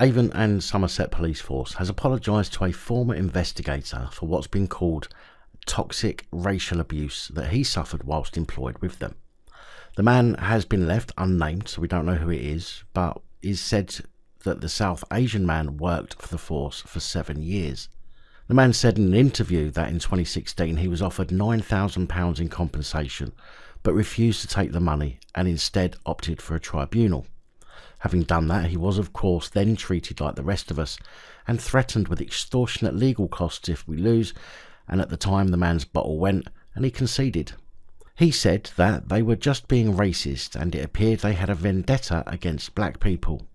Avon and Somerset Police Force has apologised to a former investigator for what's been called toxic racial abuse that he suffered whilst employed with them. The man has been left unnamed, so we don't know who it is, but is said that the South Asian man worked for the force for 7 years. The man said in an interview that in 2016 he was offered £9,000 in compensation, but refused to take the money and instead opted for a tribunal. Having done that, he was of course then treated like the rest of us and threatened with extortionate legal costs if we lose, and at the time the man's bottle went and he conceded. He said that they were just being racist and it appeared they had a vendetta against black people.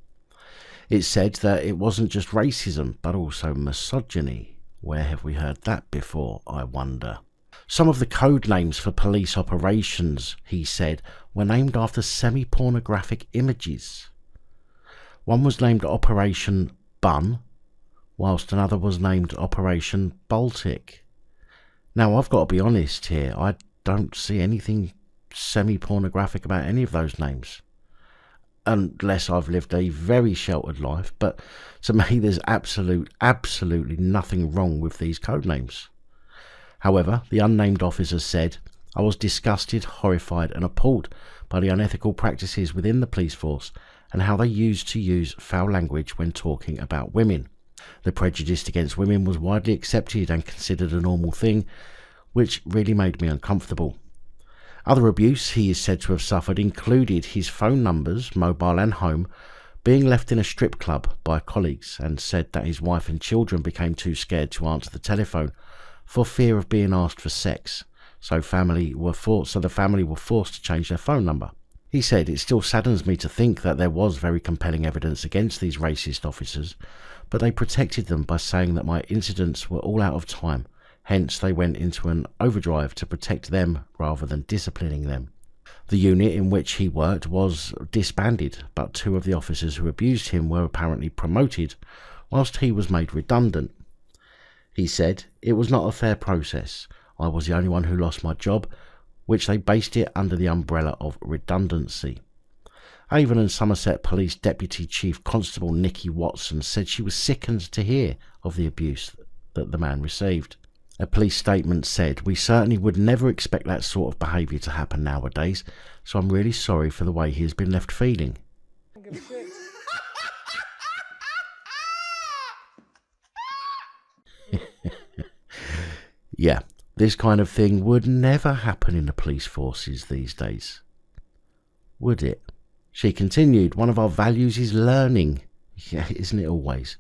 It said that it wasn't just racism but also misogyny. Where have we heard that before, I wonder? Some of the code names for police operations, he said, were named after semi-pornographic images. One was named Operation Bun, whilst another was named Operation Baltic. Now, I've got to be honest here, I don't see anything semi-pornographic about any of those names. Unless I've lived a very sheltered life, but to me there's absolutely nothing wrong with these code names. However, the unnamed officer said, "I was disgusted, horrified and appalled by the unethical practices within the police force and how they used to use foul language when talking about women. The prejudice against women was widely accepted and considered a normal thing, which really made me uncomfortable." Other abuse he is said to have suffered included his phone numbers, mobile and home, being left in a strip club by colleagues, and said that his wife and children became too scared to answer the telephone for fear of being asked for sex, so the family were forced to change their phone number. He said, "It still saddens me to think that there was very compelling evidence against these racist officers, but they protected them by saying that my incidents were all out of time. Hence, they went into an overdrive to protect them rather than disciplining them." The unit in which he worked was disbanded, but 2 of the officers who abused him were apparently promoted, whilst he was made redundant. He said, "It was not a fair process. I was the only one who lost my job, which they based it under the umbrella of redundancy." Avon and Somerset Police Deputy Chief Constable Nikki Watson said she was sickened to hear of the abuse that the man received. A police statement said, "We certainly would never expect that sort of behaviour to happen nowadays, so I'm really sorry for the way he has been left feeling." Yeah, this kind of thing would never happen in the police forces these days, would it? She continued, "One of our values is learning." Yeah, isn't it always?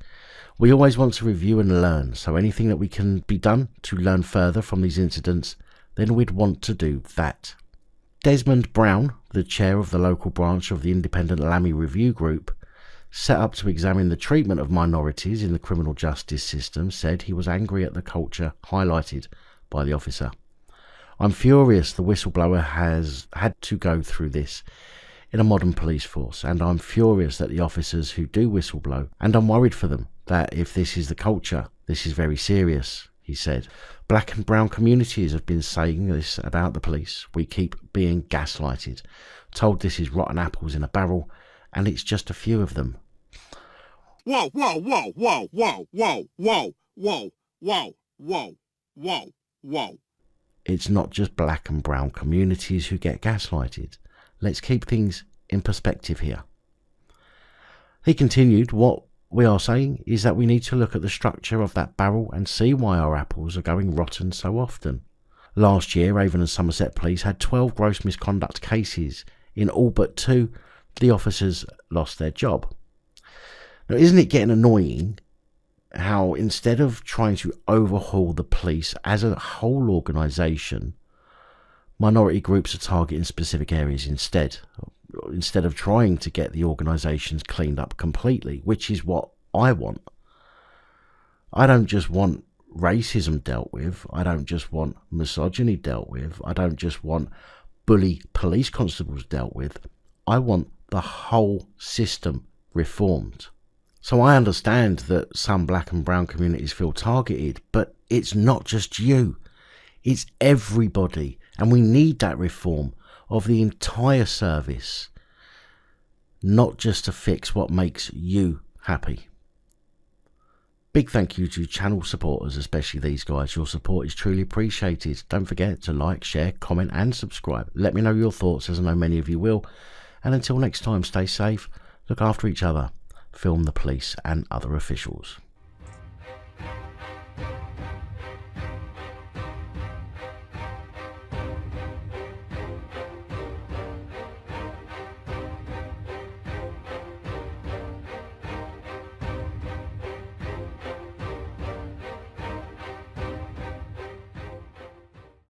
We always want to review and learn, so anything that we can be done to learn further from these incidents, then we'd want to do that. Desmond Brown, the chair of the local branch of the independent Lammy Review Group, set up to examine the treatment of minorities in the criminal justice system, said he was angry at the culture highlighted by the officer. "I'm furious the whistleblower has had to go through this in a modern police force, and I'm furious that the officers who do whistleblow, and I'm worried for them, that if this is the culture, this is very serious," he said. "Black and brown communities have been saying this about the police. We keep being gaslighted, told this is rotten apples in a barrel, and it's just a few of them." Whoa, whoa, whoa, whoa, whoa, whoa, whoa, whoa, whoa, whoa, whoa, whoa. It's not just black and brown communities who get gaslighted. Let's keep things in perspective here. He continued, "What we are saying is that we need to look at the structure of that barrel and see why our apples are going rotten so often. Last year, Avon and Somerset Police had 12 gross misconduct cases. In all but 2, the officers lost their job." Now, isn't it getting annoying how instead of trying to overhaul the police as a whole organisation, minority groups are targeting specific areas instead of trying to get the organisations cleaned up completely, which is what I want. I don't just want racism dealt with. I don't just want misogyny dealt with. I don't just want bully police constables dealt with. I want the whole system reformed. So I understand that some black and brown communities feel targeted, but it's not just you. It's everybody. And we need that reform of the entire service, not just to fix what makes you happy. Big thank you to channel supporters, especially these guys. Your support is truly appreciated. Don't forget to like, share, comment and subscribe. Let me know your thoughts, as I know many of you will. And until next time, stay safe, look after each other, film the police and other officials.